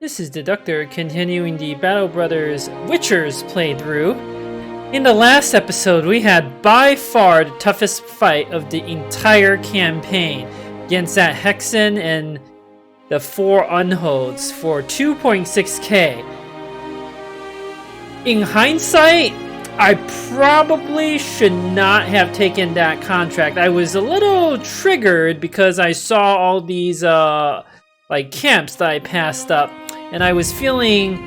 This is Deductor continuing the Battle Brothers Witchers playthrough. In the last episode, we had by far the toughest fight of the entire campaign against that Hexen and the 4 Unholds for 2.6k. In hindsight, I probably should not have taken that contract. I was a little triggered because I saw all these camps that I passed up, and I was feeling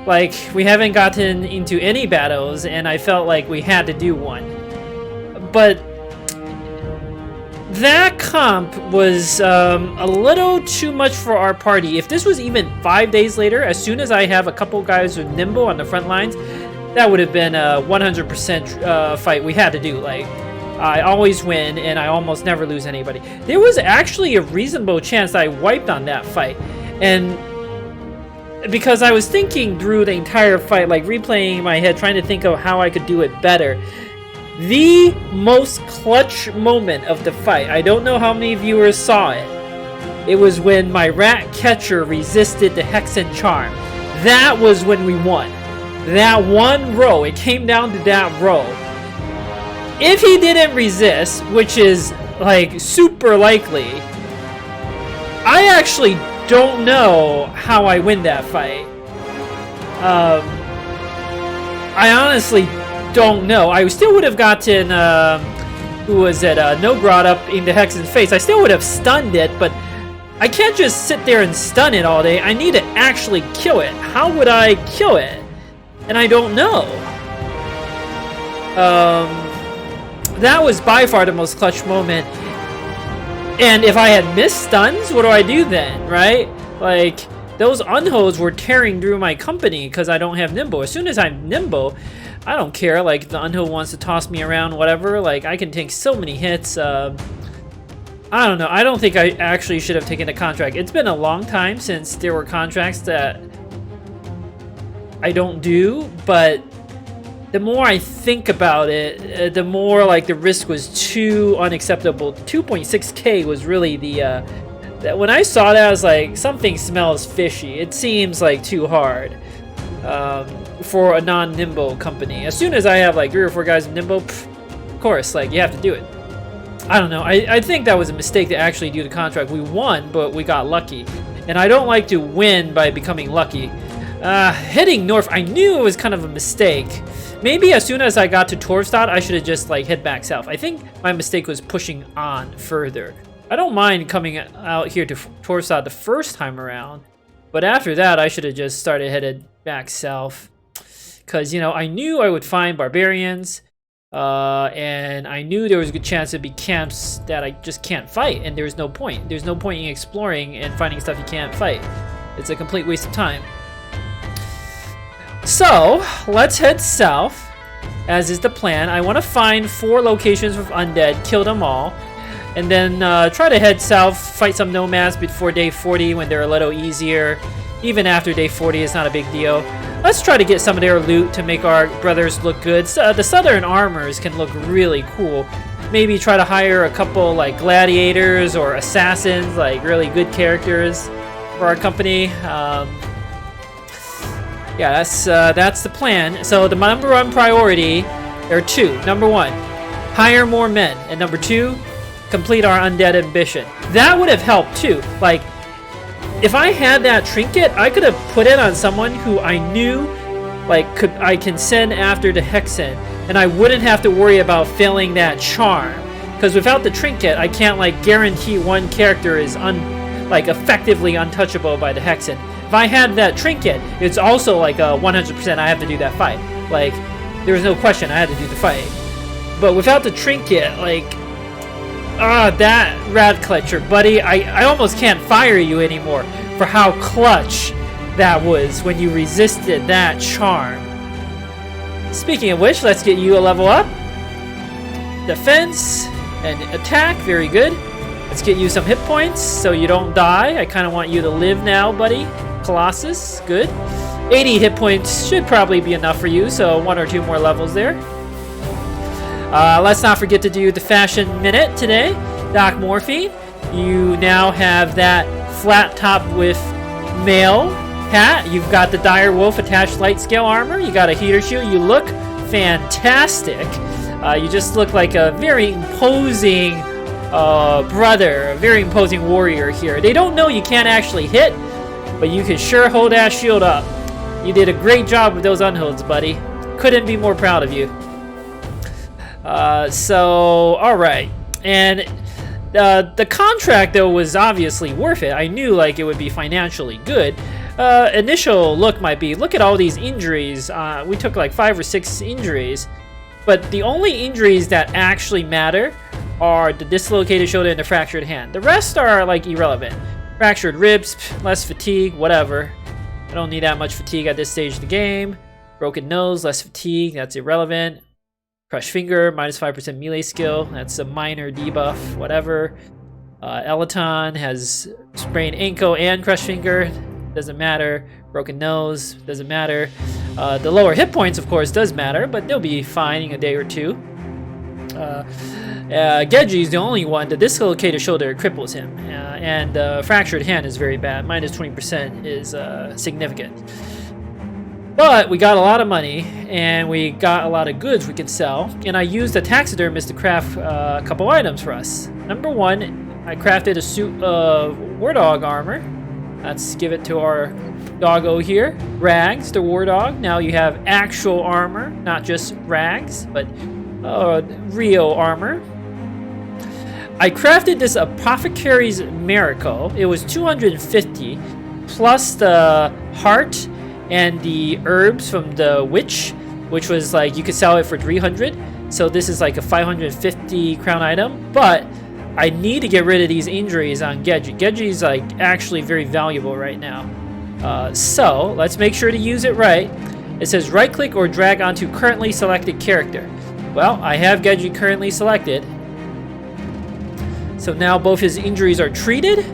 like we haven't gotten into any battles, and I felt like we had to do one. But that comp was a little too much for our party. If this was even 5 days later, as soon as I have a couple guys with nimble on the front lines, that would have been a 100% fight we had to do. Like, I always win, and I almost never lose anybody. There was actually a reasonable chance that I wiped on that fight, and because I was thinking through the entire fight, like replaying in my head, trying to think of how I could do it better. The most clutch moment of the fight, I don't know how many viewers saw it. It was when my rat catcher resisted the Hexen charm. That was when we won. That one row, it came down to that row. If he didn't resist, which is like super likely, I actually don't know how I win that fight. I honestly don't know. I still would have gotten who was it? Nogrod up in the Hexen's face. I still would have stunned it, but I can't just sit there and stun it all day. I need to actually kill it. How would I kill it? And I don't know. That was by far the most clutch moment. And if I had missed stuns, what do I do then, right? Like, those Unholds were tearing through my company because I don't have nimble. As soon as I'm nimble, I don't care. Like, if the Unhold wants to toss me around, whatever. Like, I can take so many hits. I don't know. I don't think I actually should have taken a contract. It's been a long time since there were contracts that I don't do, but the more I think about it, the more like the risk was too unacceptable. 2.6k was really the that when I saw that, I was like, something smells fishy. It seems like too hard for a non-nimble company. As soon as I have like 3 or 4 guys in nimble, of course, like, you have to do it. I don't know. I think that was a mistake to actually do the contract. We won, but we got lucky, and I don't like to win by becoming lucky. Heading north, I knew it was kind of a mistake. Maybe as soon as I got to Torstad, I should have just like head back south. I think my mistake was pushing on further. I don't mind coming out here to Torstad the first time around, but after that, I should have just started headed back south. Because, you know, I knew I would find barbarians, and I knew there was a good chance there'd be camps that I just can't fight, and there's no point. There's no point in exploring and finding stuff you can't fight. It's a complete waste of time. So, let's head south, as is the plan. I want to find 4 locations with undead, kill them all, and then try to head south, fight some nomads before day 40 when they're a little easier. Even after day 40, it's not a big deal. Let's try to get some of their loot to make our brothers look good. So, the southern armors can look really cool. Maybe try to hire a couple like gladiators or assassins, like really good characters for our company. Yeah, that's the plan. So the number 1 priority, there are 2. Number 1, hire more men, and number 2, complete our undead ambition. That would have helped too. Like, if I had that trinket, I could have put it on someone who I knew, like, I can send after the Hexen, and I wouldn't have to worry about failing that charm. Because without the trinket, I can't like guarantee one character is effectively untouchable by the Hexen. If I had that trinket, it's also like a 100% I have to do that fight. Like, there was no question I had to do the fight. But without the trinket, like, that rat clutcher, buddy, I almost can't fire you anymore for how clutch that was when you resisted that charm. Speaking of which, let's get you a level up. Defense and attack, very good. Let's get you some hit points so you don't die. I kind of want you to live now, buddy. Colossus, good. 80 hit points should probably be enough for you, so 1 or 2 more levels there. Let's not forget to do the fashion minute today. Doc Morphine, you now have that flat top with mail hat. You've got the dire wolf attached light scale armor. You got a heater shield. You look fantastic. You just look like a very imposing brother, a very imposing warrior here. They don't know you can't actually hit, but you can sure hold that shield up. You did a great job with those unholds, buddy. Couldn't be more proud of you. So, alright. And the contract, though, was obviously worth it. I knew like it would be financially good. Initial look might be, look at all these injuries. We took like 5 or 6 injuries. But the only injuries that actually matter are the dislocated shoulder and the fractured hand. The rest are like irrelevant. Fractured ribs, less fatigue, whatever. I don't need that much fatigue at this stage of the game. Broken nose, less fatigue, that's irrelevant. Crushed finger, minus 5% melee skill, that's a minor debuff, whatever. Elaton has sprained ankle and crushed finger, doesn't matter. Broken nose, doesn't matter. The lower hit points, of course, does matter, but they'll be fine in a day or two. Gedji's the only one. The dislocated shoulder cripples him, and fractured hand is very bad. Minus 20% is significant. But we got a lot of money, and we got a lot of goods we can sell, and I used a taxidermist to craft a couple items for us. Number one, I crafted a suit of war dog armor. Let's give it to our doggo here. Rags, the war dog. Now you have actual armor, not just rags, but real armor. I crafted this Apothecary's Miracle. It was 250 plus the heart and the herbs from the witch, which was like you could sell it for 300. So this is like a 550 crown item, but I need to get rid of these injuries on Gedji. Gedji's like actually very valuable right now. So let's make sure to use it right. It says right click or drag onto currently selected character. Well, I have Gedji currently selected. So now both his injuries are treated.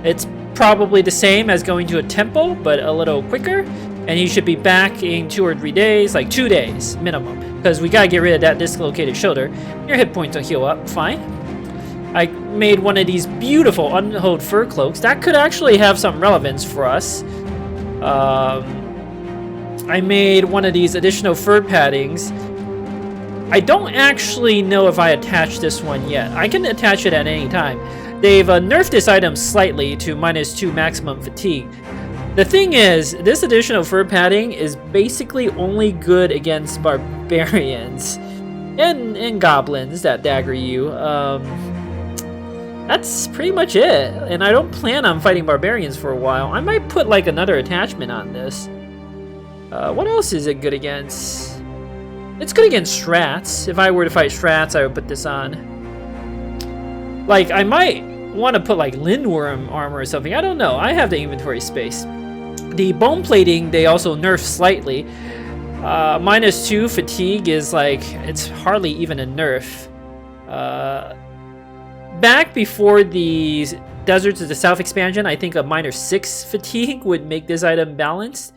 It's probably the same as going to a temple, but a little quicker. And he should be back in 2 or 3 days, like 2 days minimum. Because we gotta get rid of that dislocated shoulder. Your hit points will heal up, fine. I made one of these beautiful unhold fur cloaks. That could actually have some relevance for us. I made one of these additional fur paddings. I don't actually know if I attached this one yet. I can attach it at any time. They've nerfed this item slightly to -2 maximum fatigue. The thing is, this additional fur padding is basically only good against barbarians and goblins that dagger you. That's pretty much it. And I don't plan on fighting barbarians for a while. I might put like another attachment on this. What else is it good against? It's good against strats. If I were to fight strats, I would put this on. Like, I might want to put like lindworm armor or something. I don't know. I have the inventory space. The bone plating, they also nerfed slightly. -2 fatigue is like, it's hardly even a nerf. Back before the Deserts of the South expansion, I think a -6 fatigue would make this item balanced.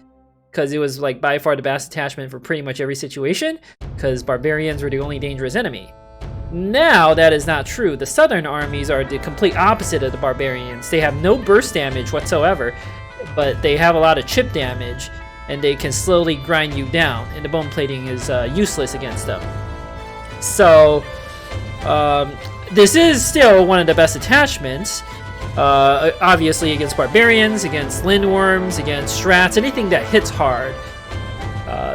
Because it was like by far the best attachment for pretty much every situation. Because barbarians were the only dangerous enemy. Now that is not true. The southern armies are the complete opposite of the barbarians. They have no burst damage whatsoever, but they have a lot of chip damage, and they can slowly grind you down, and the bone plating is useless against them. So this is still one of the best attachments, obviously against barbarians, against lindworms, against strats, anything that hits hard.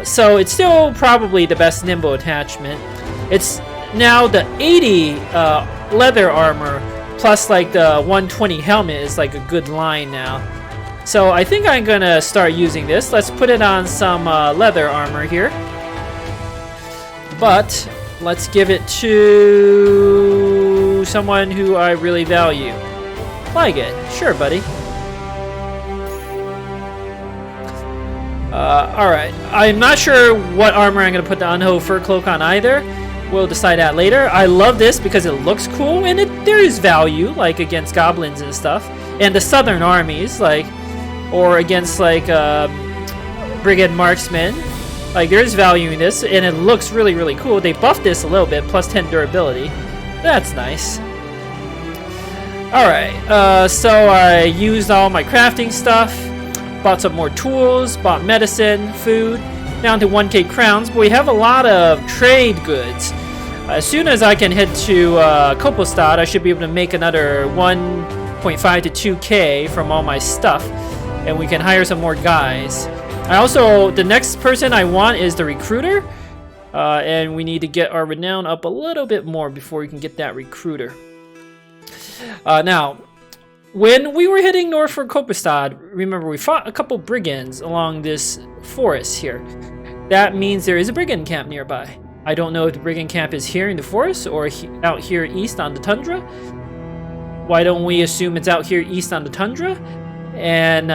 So it's still probably the best nimble attachment. It's now the 80 leather armor plus like the 120 helmet is like a good line now. So I think I'm gonna start using this. Let's put it on some leather armor here. But let's give it to someone who I really value. Liget, sure buddy. Alright, I'm not sure what armor I'm gonna put the Unhold fur cloak on either. We'll decide that later. I love this because it looks cool, and there is value, like against goblins and stuff, and the southern armies, like, or against like brigade marksmen. Like there's value in this, and it looks really, really cool. They buffed this a little bit, plus 10 durability. That's nice. All right, so I used all my crafting stuff. Bought some more tools, bought medicine, food, down to 1k crowns, but we have a lot of trade goods. As soon as I can head to Kopelstad, I should be able to make another 1.5 to 2k from all my stuff, and we can hire some more guys. The next person I want is the recruiter, and we need to get our renown up a little bit more before we can get that recruiter. Now, when we were heading north for Kopelstad, remember we fought a couple brigands along this forest here. That means there is a brigand camp nearby. I don't know if the brigand camp is here in the forest or out here east on the tundra. Why don't we assume it's out here east on the tundra? And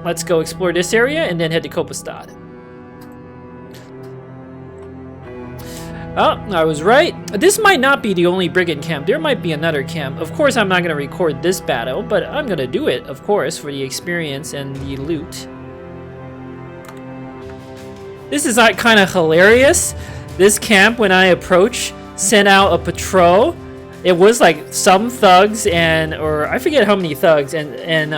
let's go explore this area and then head to Kopelstad. Oh, I was right. This might not be the only brigand camp. There might be another camp. Of course, I'm not going to record this battle, but I'm going to do it, of course, for the experience and the loot. This is like kind of hilarious. This camp, when I approached, sent out a patrol. It was like some thugs or I forget how many thugs and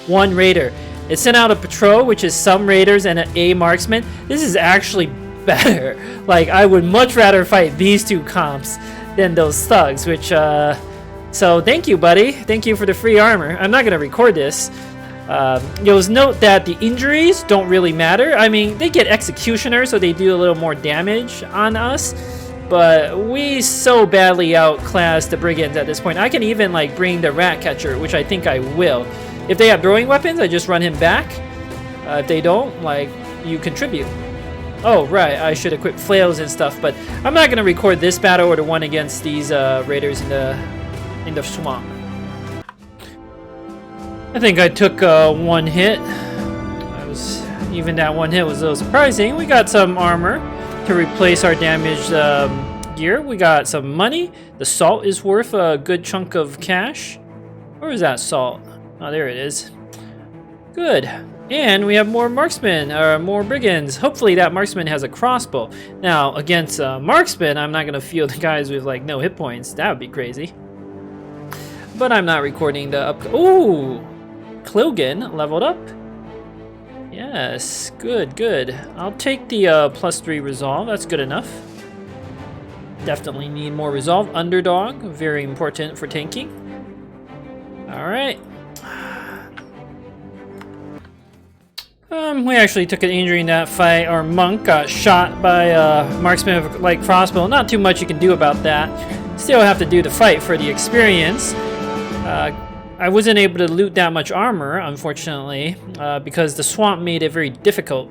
one raider. It sent out a patrol, which is some raiders and a marksman. This is actually better. Like, I would much rather fight these two comps than those thugs, which so thank you, buddy. Thank you for the free armor. I'm not gonna record this. You'll note that the injuries don't really matter. I mean, they get executioner, so they do a little more damage on us, but we so badly outclass the brigands at this point. I can even like bring the rat catcher, which I think I will. If they have throwing weapons, I just run him back. If they don't, like, you contribute. Oh, right, I should equip flails and stuff, but I'm not going to record this battle or the one against these raiders in the swamp. I think I took one hit. Even that one hit was a little surprising. We got some armor to replace our damaged gear. We got some money. The salt is worth a good chunk of cash. Where is that salt? Oh, there it is. Good. And we have more marksmen, or more brigands. Hopefully that marksman has a crossbow. Now, against marksman, I'm not going to field the guys with, like, no hit points. That would be crazy. But I'm not recording the up... Ooh! Klogan leveled up. Yes, good, good. I'll take the +3 resolve. That's good enough. Definitely need more resolve. Underdog, very important for tanking. Alright. We actually took an injury in that fight. Our monk got shot by a marksman with a light crossbow. Not too much you can do about that. Still have to do the fight for the experience. I wasn't able to loot that much armor, unfortunately, because the swamp made it very difficult.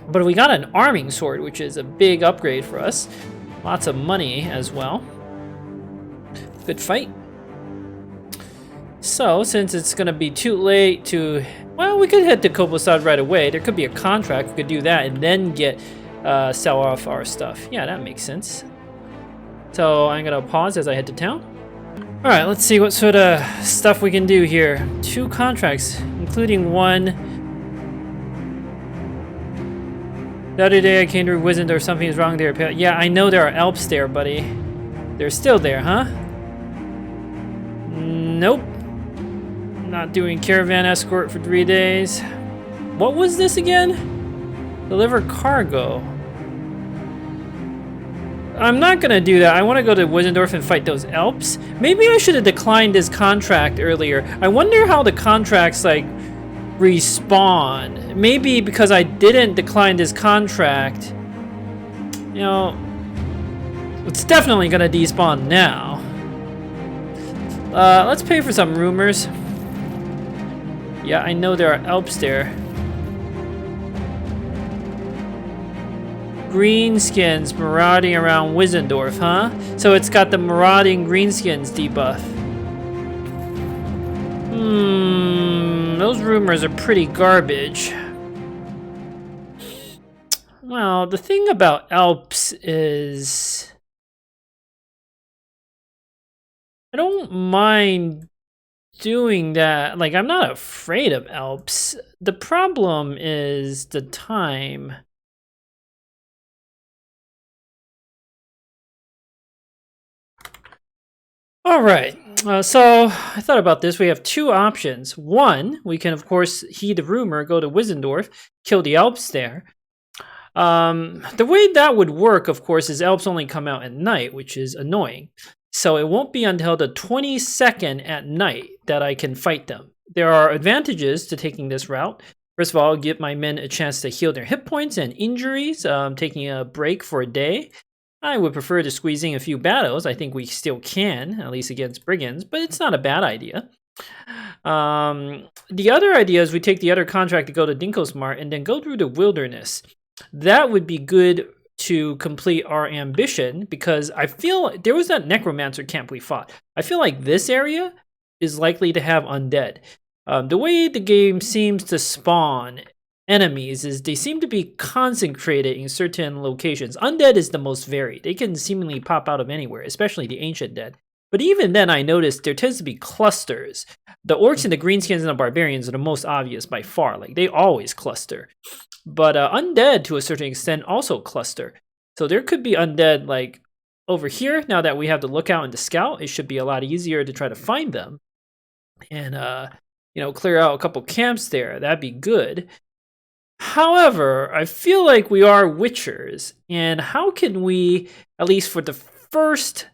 But we got an arming sword, which is a big upgrade for us. Lots of money as well. Good fight. So, since it's going to be too late to... Well, we could head to Kopelstad right away. There could be a contract. We could do that and then sell off our stuff. Yeah, that makes sense. So, I'm going to pause as I head to town. Alright, let's see what sort of stuff we can do here. 2 contracts, including one. The other day I came to Wiesendorf, something is wrong there. Yeah, I know there are Alps there, buddy. They're still there, huh? Nope. Not doing caravan escort for 3 days. What was this again? Deliver cargo. I'm not gonna do that. I want to go to Wiesendorf and fight those Alps. Maybe I should have declined this contract earlier. I wonder how the contracts like respawn. Maybe because I didn't decline this contract, you know, it's definitely gonna despawn now. Let's pay for some rumors. Yeah, I know there are Alps there. Greenskins marauding around Wiesendorf, huh? So it's got the marauding greenskins debuff. Those rumors are pretty garbage. Well, the thing about Alps is... I don't mind doing that. Like, I'm not afraid of Alps. The problem is the time. All right, So I thought about this. We have two options. One, we can of course heed the rumor, go to Wiesendorf, kill the Alps there. The way that would work, of course, is Alps only come out at night, which is annoying. So it won't be until the 22nd at night that I can fight them. There are advantages to taking this route. First of all, give my men a chance to heal their hit points and injuries, taking a break for a day. I would prefer to squeezing a few battles. I think we still can, at least against brigands, but it's not a bad idea. The other idea is we take the other contract to go to Dinkelsmart and then go through the wilderness. That would be good to complete our ambition, because I feel there was that necromancer camp we fought. I feel like this area is likely to have undead. The way the game seems to spawn enemies is they seem to be concentrated in certain locations. Undead is the most varied. They can seemingly pop out of anywhere, especially the ancient dead. But even then, I noticed there tends to be clusters. The orcs and the greenskins and the barbarians are the most obvious by far. Like, they always cluster. But undead, to a certain extent, also cluster. So there could be undead, like, over here. Now that we have the lookout and the scout, it should be a lot easier to try to find them. And, you know, clear out a couple camps there. That'd be good. However, I feel like we are witchers. And how can we, at least for the first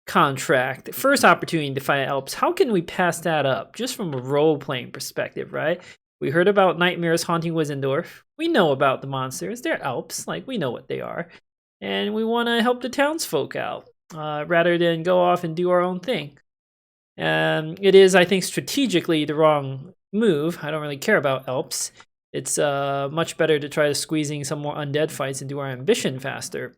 contract, the first opportunity to fight Alps, how can we pass that up? Just from a role-playing perspective, right? We heard about nightmares haunting Wiesendorf. We know about the monsters. They're Alps. Like, we know what they are. And we want to help the townsfolk out, rather than go off and do our own thing. It is, I think, strategically the wrong move. I don't really care about Alps. It's much better to try to squeezing some more undead fights and do our ambition faster.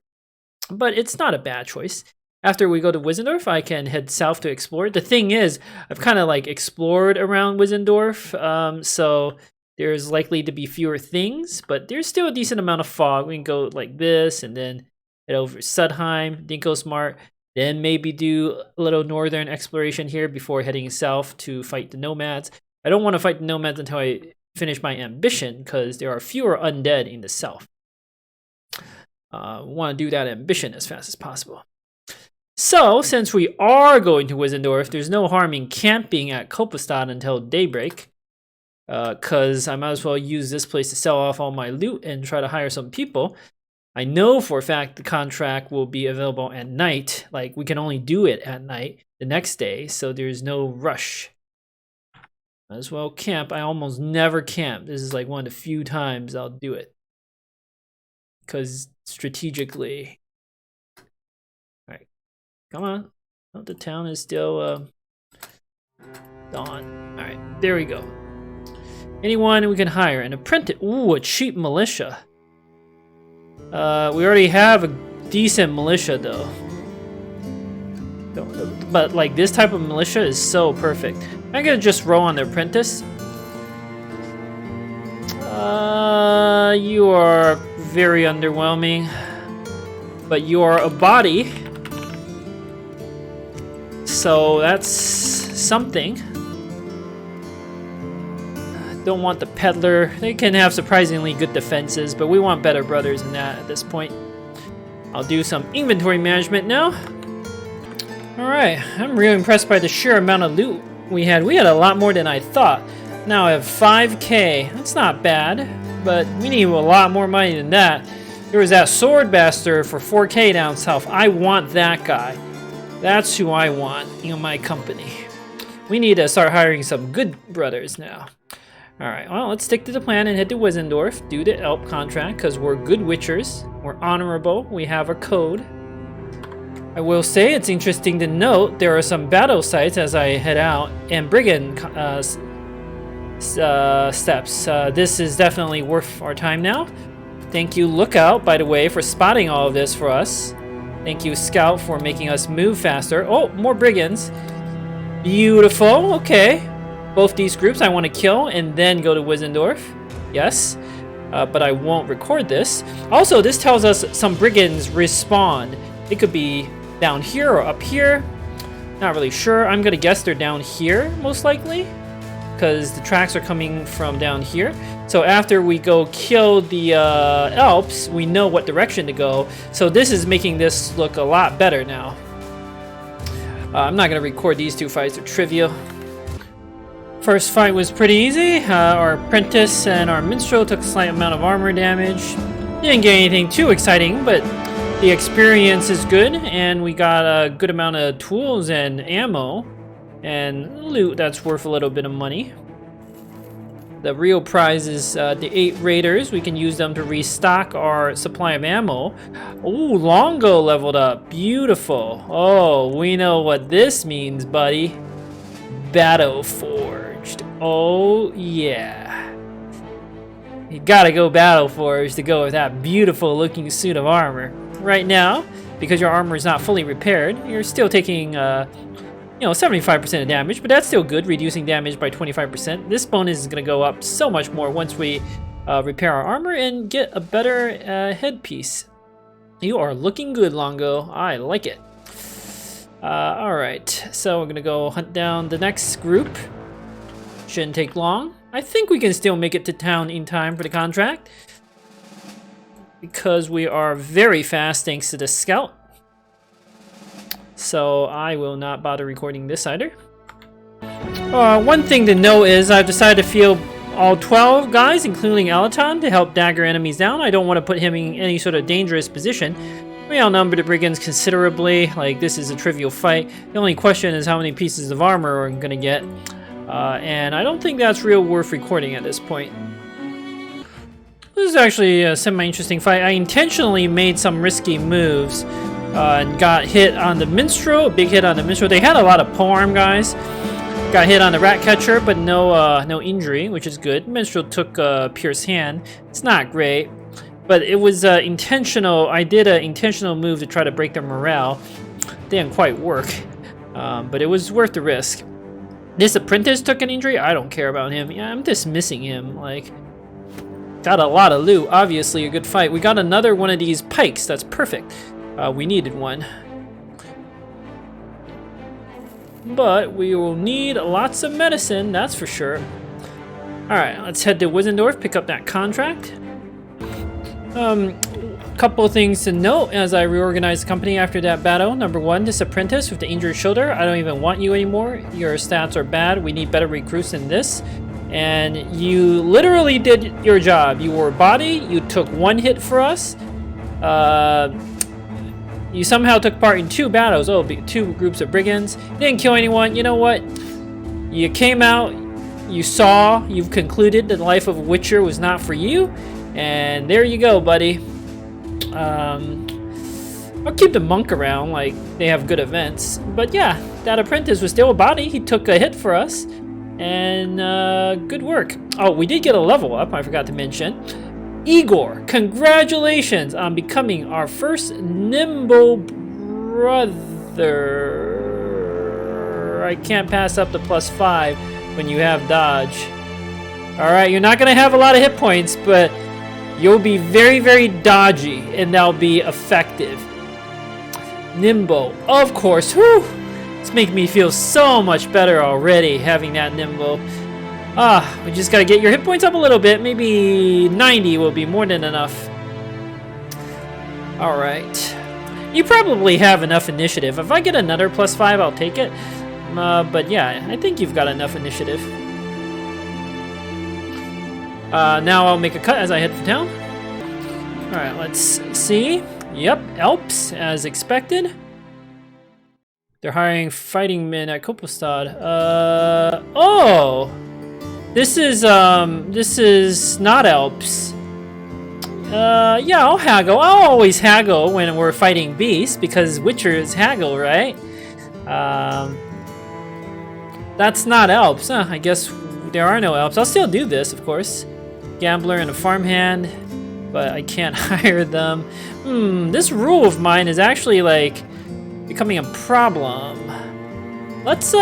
But it's not a bad choice. After we go to Wiesendorf, I can head south to explore. The thing is, I've kind of like explored around Wiesendorf, so there's likely to be fewer things, but there's still a decent amount of fog. We can go like this and then head over Sudheim, Dinkelsmart, then maybe do a little northern exploration here before heading south to fight the nomads. I don't want to fight the nomads until I finish my ambition, because there are fewer undead in the south. Want to do that ambition as fast as possible. So, since we are going to Wiesendorf, there's no harm in camping at Kopestad until daybreak, because I might as well use this place to sell off all my loot and try to hire some people. I know for a fact the contract will be available at night. Like, we can only do it at night the next day, so there's no rush. Might as well camp. I almost never camp. This is like one of the few times I'll do it, because strategically... Come on. Oh, the town is still dawn. Alright, there we go. Anyone we can hire. An apprentice. Ooh, a cheap militia. We already have a decent militia, though. But, like, this type of militia is so perfect. I'm gonna just roll on the apprentice. You are very underwhelming. But you are a body. So that's something. Don't want the peddler. They can have surprisingly good defenses, but we want better brothers than that at this point. I'll do some inventory management now. Alright, I'm really impressed by the sheer amount of loot we had. We had a lot more than I thought. Now I have 5k. That's not bad, but we need a lot more money than that. There was that sword bastard for 4k down south. I want that guy. That's who I want in my company. We need to start hiring some good brothers now. Alright, well, let's stick to the plan and head to Wiesendorf. Do the Elp contract, because we're good witchers. We're honorable. We have a code. I will say it's interesting to note there are some battle sites as I head out, and brigand steps. This is definitely worth our time now. Thank you, Lookout, by the way, for spotting all of this for us. Thank you, Scout, for making us move faster. Oh, more brigands. Beautiful. Okay. Both these groups I want to kill and then go to Wiesendorf. Yes. But I won't record this. Also, this tells us some brigands respawn. It could be down here or up here. Not really sure. I'm going to guess they're down here, most likely, because the tracks are coming from down here. So after we go kill the Alps, we know what direction to go. So this is making this look a lot better now. I'm not going to record these two fights, they're trivial. First fight was pretty easy. Our apprentice and our minstrel took a slight amount of armor damage. Didn't get anything too exciting, but the experience is good, and we got a good amount of tools and ammo and loot that's worth a little bit of money. The real prize is the 8 raiders. We can use them to restock our supply of ammo. Ooh, Longo leveled up. Beautiful. Oh, we know what this means, buddy. Battle Forged. Oh, yeah. You gotta go Battle Forged to go with that beautiful looking suit of armor. Right now, because your armor is not fully repaired, you're still taking, 75% of damage, but that's still good, reducing damage by 25%. This bonus is gonna go up so much more once we repair our armor and get a better headpiece. You are looking good, Longo. I like it. Alright, so we're gonna go hunt down the next group. Shouldn't take long. I think we can still make it to town in time for the contract, because we are very fast thanks to the scout. So I will not bother recording this either. One thing to note is I've decided to field all 12 guys, including Alaton, to help dagger enemies down. I don't want to put him in any sort of dangerous position. We outnumber the brigands considerably. Like, this is a trivial fight. The only question is how many pieces of armor we're going to get. And I don't think that's real worth recording at this point. This is actually a semi-interesting fight. I intentionally made some risky moves and got hit on the minstrel, a big hit on the minstrel. They had a lot of polearm guys. Got hit on the rat catcher, but no injury, which is good. Minstrel took Pierce's hand. It's not great, but it was intentional. I did an intentional move to try to break their morale. Didn't quite work, but it was worth the risk. This apprentice took an injury. I don't care about him. Yeah, I'm dismissing him. Like, got a lot of loot. Obviously, a good fight. We got another one of these pikes. That's perfect. We needed one. But we will need lots of medicine, that's for sure. Alright, let's head to Wiesendorf, pick up that contract. Couple of things to note as I reorganize the company after that battle. Number 1, this apprentice with the injured shoulder. I don't even want you anymore. Your stats are bad. We need better recruits than this. And you literally did your job. You were a body. You took 1 hit for us. You somehow took part in 2 battles. Oh, 2 groups of brigands. Didn't kill anyone. You know what? You came out. You saw. You've concluded that the life of a witcher was not for you. And there you go, buddy. I'll keep the monk around. Like, they have good events. But yeah, that apprentice was still a body. He took a hit for us. And good work. Oh, we did get a level up. I forgot to mention. Igor, congratulations on becoming our first nimble brother. I can't pass up the +5 when you have dodge. Alright, you're not going to have a lot of hit points, but you'll be very, very dodgy, and that'll be effective. Nimble, of course. Whew! It's making me feel so much better already, having that nimble. We just gotta get your hit points up a little bit. Maybe 90 will be more than enough. Alright. You probably have enough initiative. If I get another +5, I'll take it. But yeah, I think you've got enough initiative. Now I'll make a cut as I head for town. Alright, let's see. Yep, Alps, as expected. They're hiring fighting men at Kopelstad. Oh! This is not Alps. Yeah, I'll haggle. I'll always haggle when we're fighting beasts, because witchers haggle, right? That's not Alps. Huh, I guess there are no Alps. I'll still do this, of course. Gambler and a farmhand, but I can't hire them. This rule of mine is actually, like, becoming a problem. Let's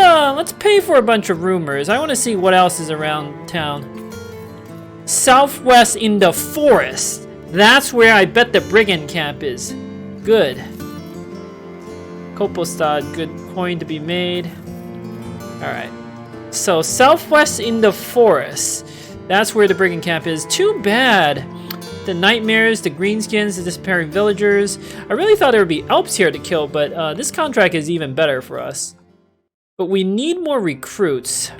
pay for a bunch of rumors. I want to see what else is around town. Southwest in the forest. That's where I bet the brigand camp is. Good. Kopelstad, good coin to be made. Alright. So, southwest in the forest. That's where the brigand camp is. Too bad. The nightmares, the greenskins, the disappearing villagers. I really thought there would be Alps here to kill, but this contract is even better for us. But we need more recruits.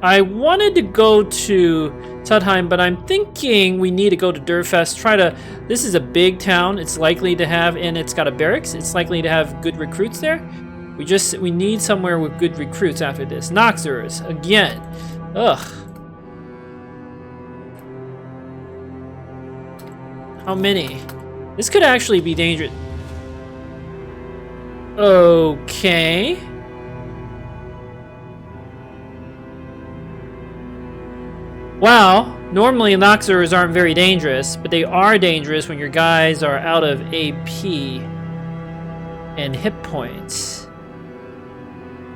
I wanted to go to Tudheim, but I'm thinking we need to go to Durfest. This is a big town. It's likely to have, and it's got a barracks. It's likely to have good recruits there. We need somewhere with good recruits after this. Nachzehrers, again. Ugh. How many? This could actually be dangerous. Okay. Wow. Normally Nachzehrers aren't very dangerous, but they are dangerous when your guys are out of AP and hit points.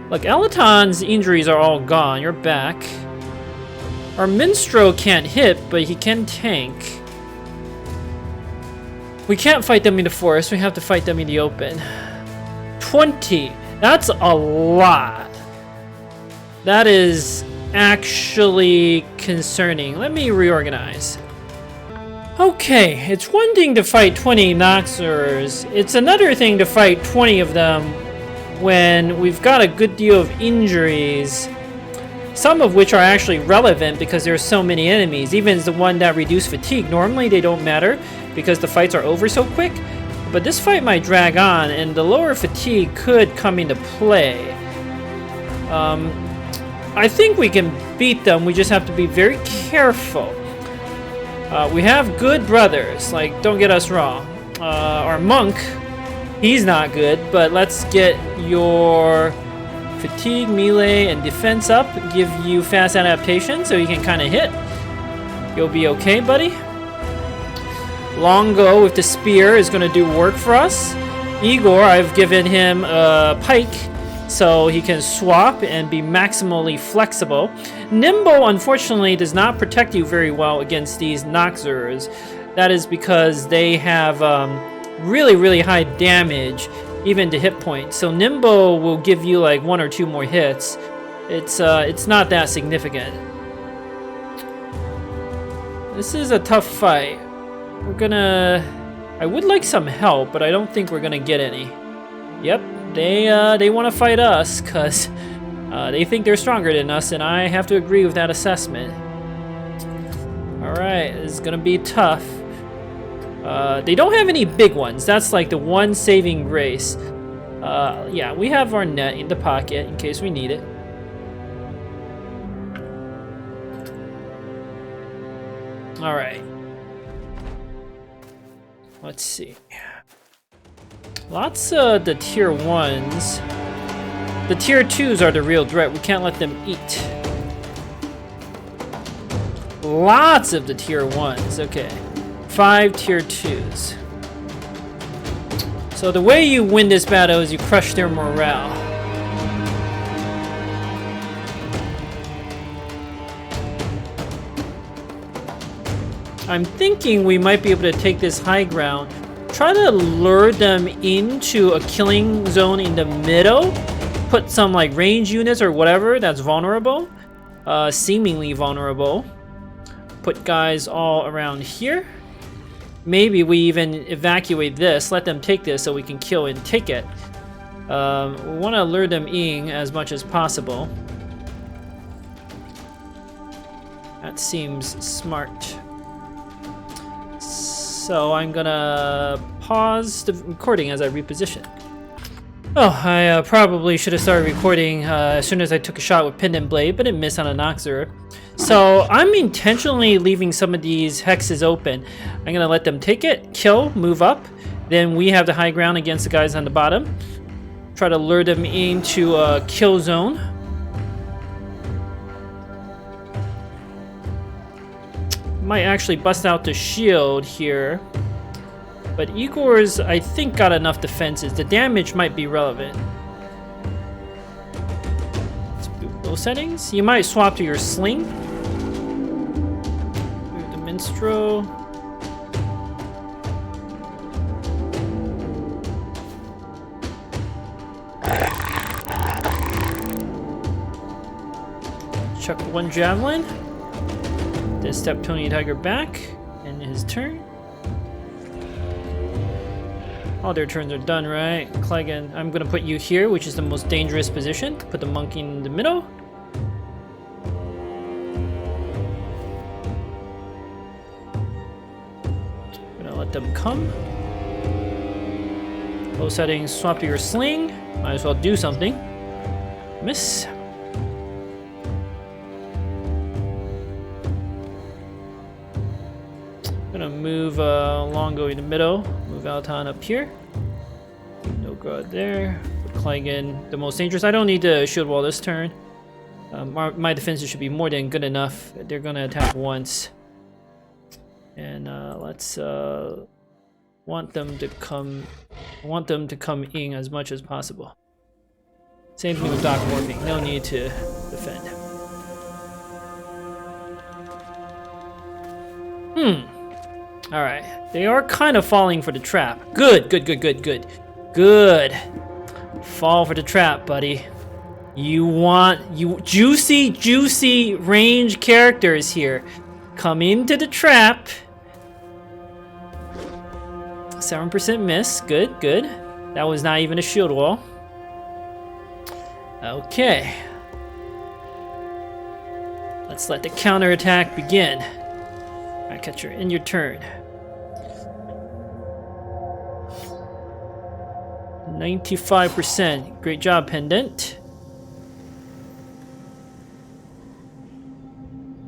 Look, Elaton's injuries are all gone. You're back. Our Minstrel can't hit, but he can tank. We can't fight them in the forest. We have to fight them in the open. 20. That's a lot. That is actually concerning. Let me reorganize. Okay, it's one thing to fight 20 Nachzehrers. It's another thing to fight 20 of them when we've got a good deal of injuries, some of which are actually relevant because there's so many enemies. Even the one that reduced fatigue, normally they don't matter because the fights are over so quick, but this fight might drag on and the lower fatigue could come into play. I think we can beat them. We just have to be very careful. We have good brothers, like, don't get us wrong. Our monk, he's not good, but let's get your fatigue, melee, and defense up. Give you fast adaptation so you can kind of hit. You'll be okay, buddy. Longo with the spear is going to do work for us. Igor, I've given him a pike so he can swap and be maximally flexible. Nimble, unfortunately, does not protect you very well against these Nachzehrers. That is because they have really, really high damage, even to hit points. So Nimble will give you like 1 or 2 more hits. It's not that significant. This is a tough fight. I would like some help, but I don't think we're gonna get any. Yep, they want to fight us because they think they're stronger than us, and I have to agree with that assessment. All right, this is gonna be tough. They don't have any big ones. That's like the one saving grace. Yeah, we have our net in the pocket in case we need it. All right. Let's see. Lots of the tier 1s. The tier 2s are the real threat. We can't let them eat. Lots of the tier 1s. Okay. 5 tier 2s. So the way you win this battle is you crush their morale. I'm thinking we might be able to take this high ground. Try to lure them into a killing zone in the middle. Put some like range units or whatever that's vulnerable. Seemingly vulnerable. Put guys all around here. Maybe we even evacuate this. Let them take this so we can kill and take it. We want to lure them in as much as possible. That seems smart. So I'm gonna pause the recording as I reposition. Oh, I probably should have started recording as soon as I took a shot with Pendant Blade, but it missed on a Nachzerer. So I'm intentionally leaving some of these hexes open. I'm gonna let them take it, kill, move up. Then we have the high ground against the guys on the bottom. Try to lure them into a kill zone. Might actually bust out the shield here. But Igor's, I think, got enough defenses. The damage might be relevant. Let's boot those settings. You might swap to your sling. The minstrel. Chuck 1 javelin. Then step Tony Tiger back in his turn. All their turns are done, right? Cleggan, I'm gonna put you here, which is the most dangerous position. Put the monkey in the middle. Gonna let them come. Low settings, swap to your sling. Might as well do something. Miss. Gonna move Longo in the middle. Move Altan up here. No guard there. Put Cleggan, the most dangerous. I don't need to shield wall this turn. My defenses should be more than good enough. They're gonna attack once. And let's want them to come in as much as possible. Same thing with Doc Morphing. No need to defend. Alright. They are kind of falling for the trap. Good. Good. Fall for the trap, buddy. You juicy range characters here. Come into the trap. 7% miss. Good. That was not even a shield wall. Okay. Let's let the counterattack begin. Alright, catcher, in your turn. 95%. Great job, Pendant.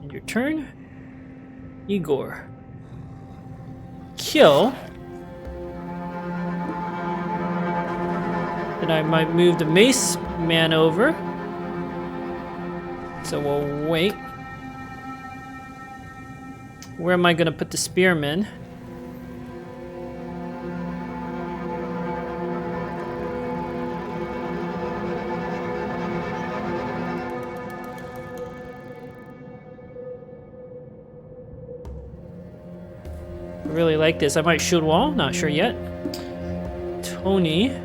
In your turn. Igor. Kill. Then I might move the mace man over. So we'll wait. Where am I gonna put the spearman? I really like this. I might shield wall, not sure yet. Tony,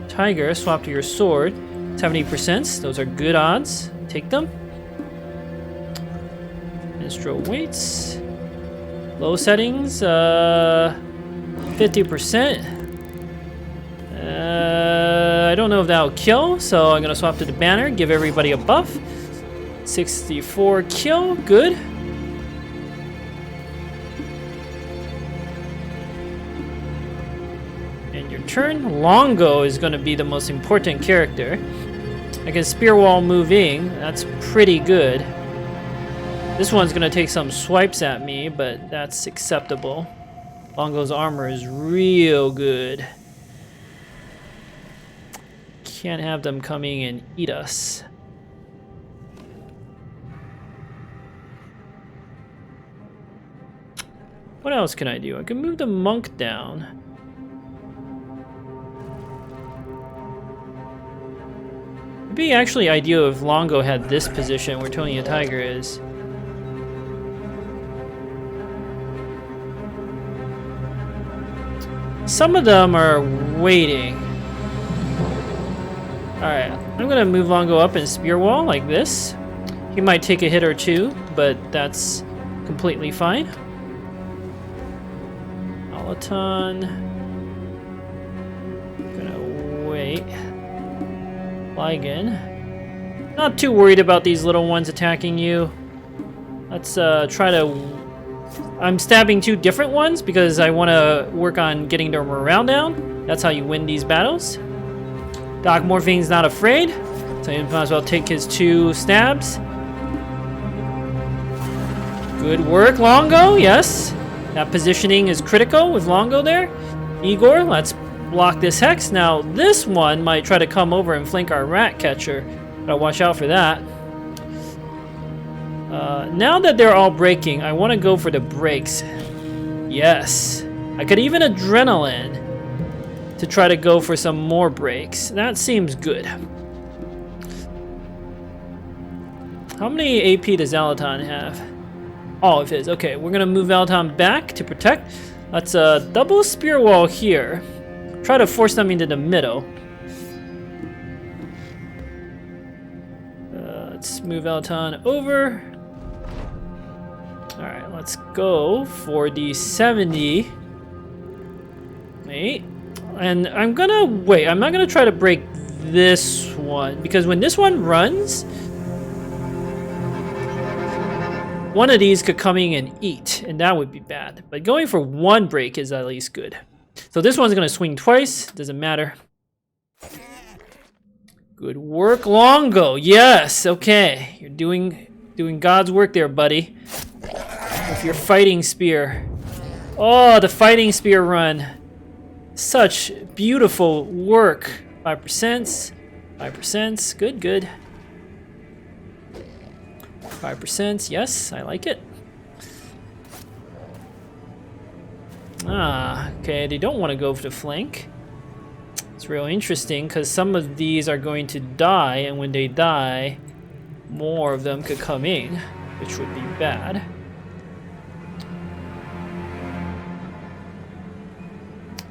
Tiger, swap to your sword. 70%. Those are good odds. Take them. Minstrel waits. Low settings, 50%. I don't know if that'll kill, so I'm gonna swap to the banner, give everybody a buff. 64 kill, good. And your turn. Longo is gonna be the most important character. I can spear wall moving, that's pretty good. This one's gonna take some swipes at me, but that's acceptable. Longo's armor is real good. Can't have them coming and eat us. What else can I do? I can move the monk down. It'd be actually ideal if Longo had this position where Tony a Tiger is. Some of them are waiting. Alright, I'm gonna move Longo up and spear wall like this. He might take a hit or two, but that's completely fine. Alaton. Gonna wait. Ligan. Not too worried about these little ones attacking you. Let's try to... I'm stabbing two different ones because I want to work on getting their morale down. That's how you win these battles. Doc Morphine's not afraid, so you might as well take his 2 stabs. Good work, Longo, yes. That positioning is critical with Longo there. Igor, let's block this hex. Now, this one might try to come over and flank our rat catcher. Gotta watch out for that. Now that they're all breaking, I want to go for the breaks. Yes. I could even adrenaline to try to go for some more breaks. That seems good. How many AP does Alaton have? All of his. Okay, we're going to move Alaton back to protect. Let's double spear wall here. Try to force them into the middle. Let's move Alaton over. Alright, let's go for the 70. Wait. And I'm gonna wait. I'm not gonna try to break this one, because when this one runs, one of these could come in and eat, and that would be bad. But going for one break is at least good. So this one's gonna swing twice. Doesn't matter. Good work, Longo. Yes. Okay. You're doing God's work there, buddy. With your fighting spear. Oh, the fighting spear run. Such beautiful work. 5%. 5%. Good, good. 5%. Yes, I like it. Ah, okay. They don't want to go for the flank. It's real interesting because some of these are going to die, and when they die, more of them could come in, which would be bad.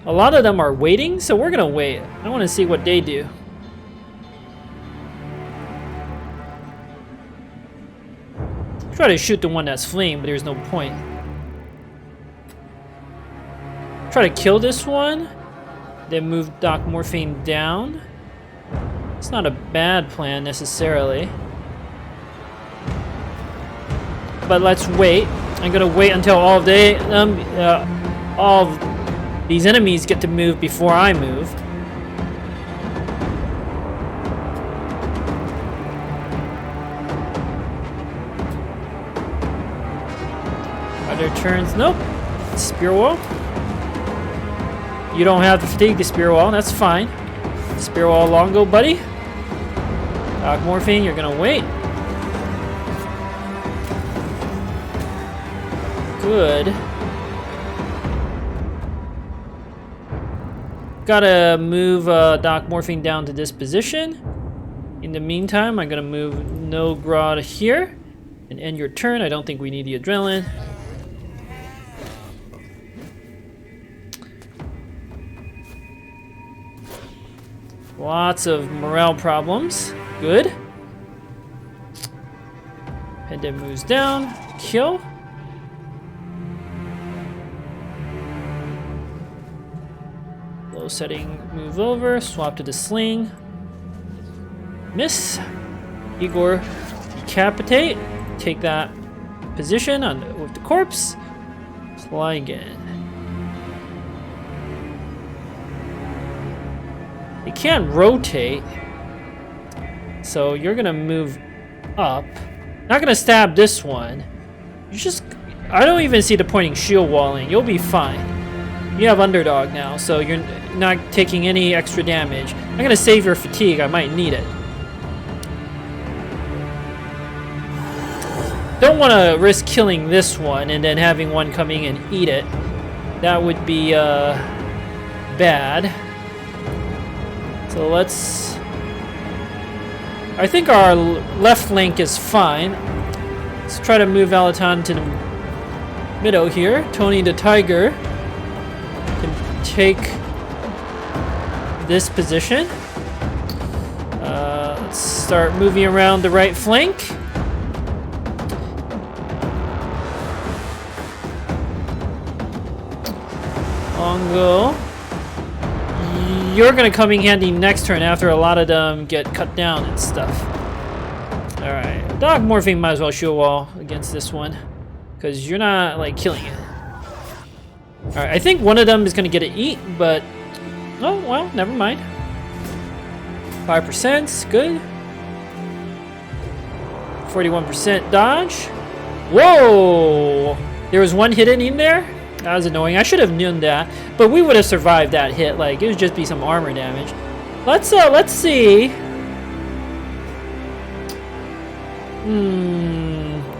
A lot of them are waiting, so we're gonna wait. I want to see what they do. Try to shoot the one that's fleeing, but there's no point. Try to kill this one, then move Doc Morphine down. It's not a bad plan necessarily. But let's wait. I'm gonna wait until all of these enemies get to move before I move. Are there turns? Nope. Spear wall. You don't have to fatigue the spear wall. That's fine. Spear wall Longo, buddy. Doc Morphine, you're gonna wait. Good. Gotta move Doc Morphine down to this position. In the meantime, I'm gonna move Nogrod here and end your turn. I don't think we need the adrenaline. Lots of morale problems. Good. And then moves down. Kill. Low setting, move over, swap to the sling. Miss. Igor, decapitate. Take that position with the corpse. Fly again. They can't rotate, so you're gonna move up. Not gonna stab this one. You just, I don't even see the point in shield walling. You'll be fine. You have underdog now, so you're not taking any extra damage. I'm gonna save your fatigue. I might need it. Don't want to risk killing this one and then having one coming and eat it. That would be bad. So let's... I think our left flank is fine. Let's try to move Alaton to the middle here. Tony the Tiger can take this position. Let's start moving around the right flank. Longo. You're gonna come in handy next turn after a lot of them get cut down and stuff. Alright, Doc Morphine might as well shoot a wall against this one, because you're not like killing it. Alright, I think one of them is gonna get it eat, but oh well, never mind. 5%, good. 41% dodge. Whoa! There was one hidden in there? That was annoying. I should have known that, but we would have survived that hit. Like, it would just be some armor damage. Let's see.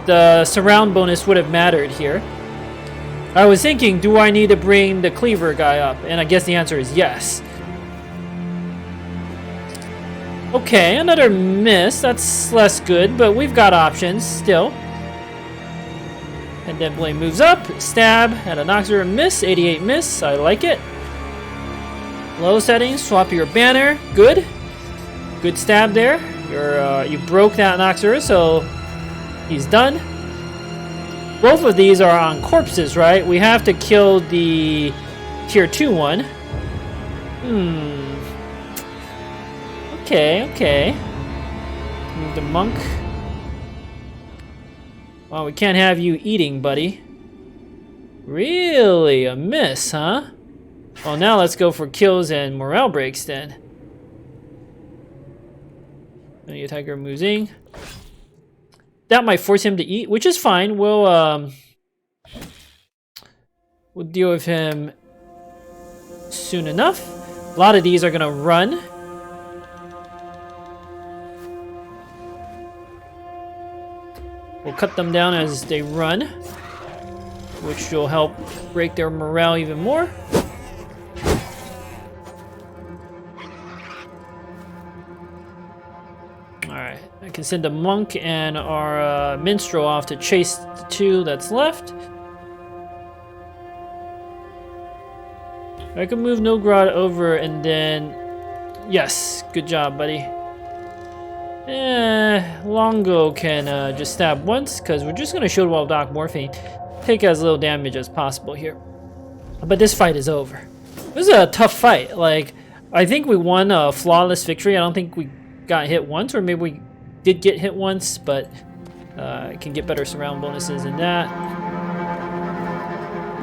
The surround bonus would have mattered here. I was thinking, do I need to bring the cleaver guy up? And I guess the answer is yes. Okay, another miss. That's less good, but we've got options still. And then Blade moves up, stab, and a Nachzerer miss, 88 miss, I like it. Low settings, swap your banner, good. Good stab there. You broke that Nachzerer, so he's done. Both of these are on corpses, right? We have to kill the tier 2 one. Okay, okay. Move the monk. Well, we can't have you eating, buddy. Really? A miss, huh? Well, now let's go for kills and morale breaks then. The tiger moves in. That might force him to eat, which is fine. We'll deal with him soon enough. A lot of these are gonna run. We'll cut them down as they run, which will help break their morale even more. Alright, I can send a monk and our minstrel off to chase the two that's left. I can move Nogrod over and then... Yes, good job, buddy. Longo can just stab once, because we're just going to Shield Wall Doc Morphine. Take as little damage as possible here. But this fight is over. This is a tough fight. Like, I think we won a flawless victory. I don't think we got hit once, or maybe we did get hit once, but I can get better surround bonuses than that.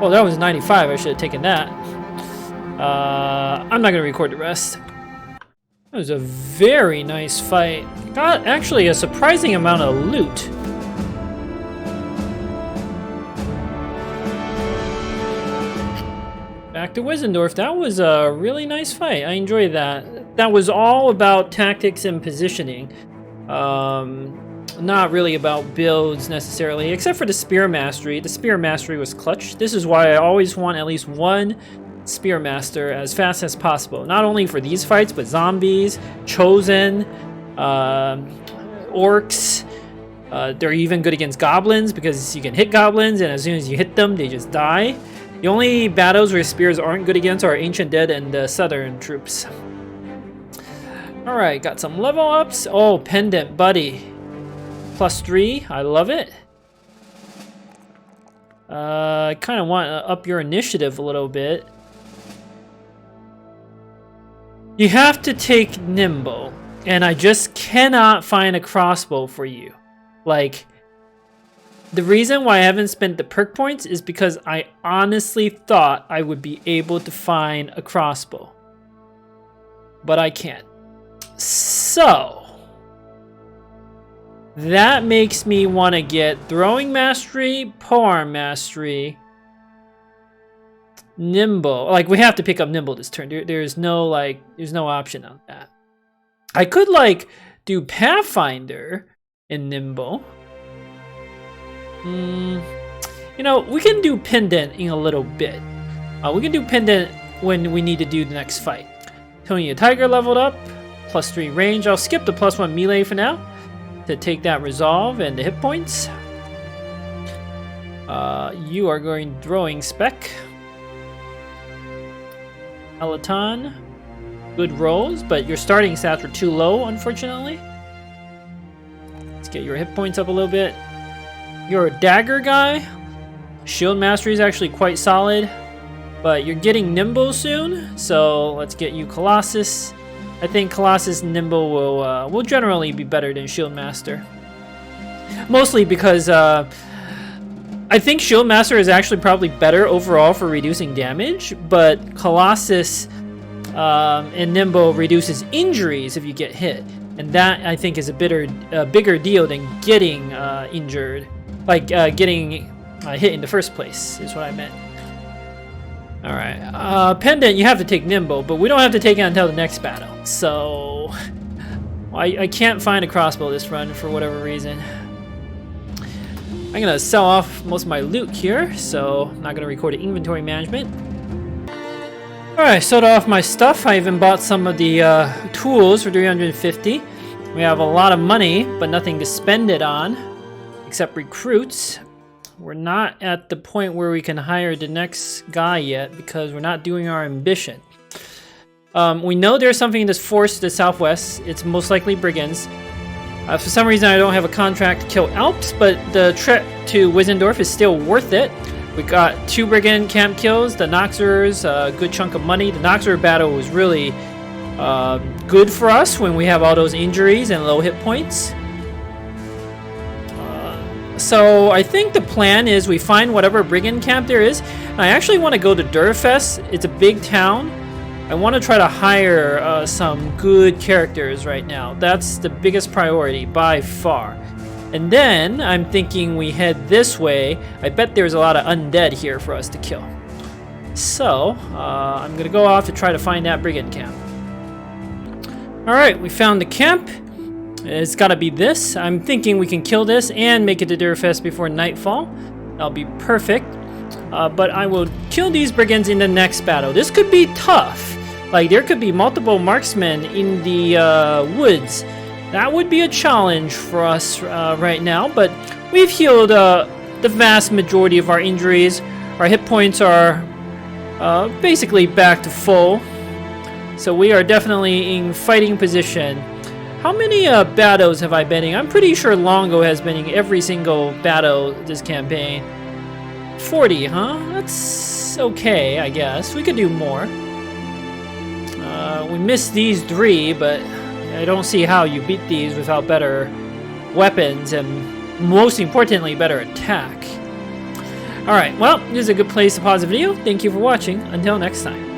Oh, that was 95. I should have taken that. I'm not going to record the rest. That was a very nice fight. Got actually a surprising amount of loot. Back to Wiesendorf. That was a really nice fight. I enjoyed that. That was all about tactics and positioning. Not really about builds necessarily, except for the Spear Mastery. The Spear Mastery was clutch. This is why I always want at least one Spear Master as fast as possible. Not only for these fights, but zombies, chosen, orcs. They're even good against goblins because you can hit goblins, and as soon as you hit them, they just die. The only battles where spears aren't good against are Ancient Dead and the Southern troops. Alright, got some level ups. Oh, Pendant, buddy. +3, I love it. I kind of want to up your initiative a little bit. You have to take Nimble, and I just cannot find a crossbow for you. Like, the reason why I haven't spent the perk points is because I honestly thought I would be able to find a crossbow. But I can't. So, that makes me want to get Throwing Mastery, Polearm Mastery, Nimble. Like, we have to pick up Nimble this turn. There's no option on that. I could, like, do Pathfinder and Nimble. You know, we can do Pendant in a little bit. We can do Pendant when we need to do the next fight. Tony the Tiger leveled up. +3 range. I'll skip the +1 melee for now to take that resolve and the hit points. You are going Throwing Spec. Peloton. Good rolls, but your starting stats were too low, unfortunately. Let's get your hit points up a little bit. You're a dagger guy. Shield Mastery is actually quite solid, but you're getting Nimble soon, so let's get you Colossus. I think Colossus and Nimble will generally be better than Shield Master. Mostly because I think Shield Master is actually probably better overall for reducing damage, but Colossus and Nimble reduces injuries if you get hit, and that I think is a bigger deal than getting injured. Like, getting hit in the first place is what I meant. Alright, Pendant, you have to take Nimble, but we don't have to take it until the next battle. So, I can't find a crossbow this run for whatever reason. I'm gonna sell off most of my loot here, so I'm not gonna record the inventory management. Alright, sold off my stuff. I even bought some of the tools for 350. We have a lot of money, but nothing to spend it on. Except recruits. We're not at the point where we can hire the next guy yet because we're not doing our ambition. We know there's something that's forced to the southwest. It's most likely brigands. For some reason I don't have a contract to kill Alps, but the trip to Wiesendorf is still worth it. We got 2 brigand camp kills. The Nachzehers, a good chunk of money. The Nachzerer battle was really good for us when we have all those injuries and low hit points. So I think the plan is we find whatever brigand camp there is. I actually want to go to Durfest. It's a big town. I want to try to hire some good characters right now. That's the biggest priority by far. And then I'm thinking we head this way. I bet there's a lot of undead here for us to kill. So I'm going to go off to try to find that brigand camp. Alright, we found the camp. It's got to be this. I'm thinking we can kill this and make it to Durfest before nightfall. That'll be perfect. But I will kill these brigands in the next battle. This could be tough. Like, there could be multiple marksmen in the woods. That would be a challenge for us right now. But we've healed the vast majority of our injuries. Our hit points are basically back to full. So we are definitely in fighting position. How many battles have I been in? I'm pretty sure Longo has been in every single battle this campaign. 40, huh? That's okay, I guess. We could do more. We missed these 3, but I don't see how you beat these without better weapons and, most importantly, better attack. Alright, well, this is a good place to pause the video. Thank you for watching. Until next time.